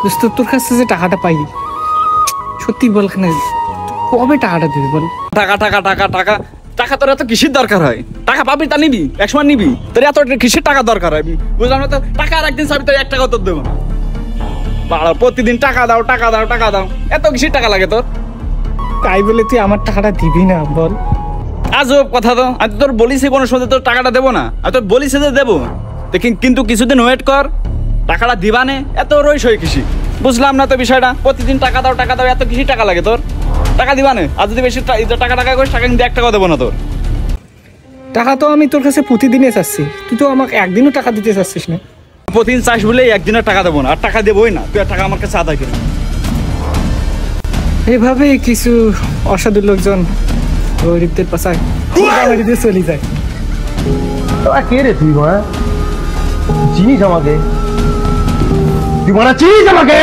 দোস্ত তোর কাছে যে টাকাটা পাই সত্যি বল কবে টাকাটা দিবি বল? টাকা টাকা টাকা টাকা টাকা তোর এত কিসের দরকার হয়? টাকা পাবি তা নিবি, একসময় নিবি, তোর এত কিসের টাকা দরকার হয় বুঝলাম না তো। টাকা আর একদিন চাবি তোর 1 টাকাও তোর দেবো না। প্রতিদিন টাকা দাও টাকা দাও টাকা দাও, এত কিসের টাকা লাগে তোর? তাই বলে তুই আমার টাকাটা দিবি না বল? আজব কথা তো। আমি তোর বলিছি কোনো সময় তোর টাকাটা দেবো না, আমি তোর বলিছি যে দেবো, কিন্তু কিছুদিন ওয়েট কর, টাকাটা দিবানে। এত রইস হয় কৃষি, বুঝলাম না তো বিষয়টা। প্রতিদিন টাকা দাও টাকা দাও, এত কিসের টাকা লাগে তোর? টাকা দিবানে। আর যদি বেশি টাকা টাকা করিস, টাকা কিন্তু 1 টাকাও দেবো না তোর। টাকা তো আমি তোর কাছে প্রতিদিনে চাচ্ছি, তুই তো আমাকে একদিনও টাকা দিতে চাচ্ছিস না। প্রতিদিন চাস বলে একদিনের টাকা দেবো না, আর টাকা দেবোই না। তুই আর টাকা আমার কাছে আদায় করিস। এভাবে কিছু অসাধু লোকজন গরিবদের পাশায় চলে যায়। কে রে তুই? চিনিস আমাকে? তুই চিনিস আমাকে?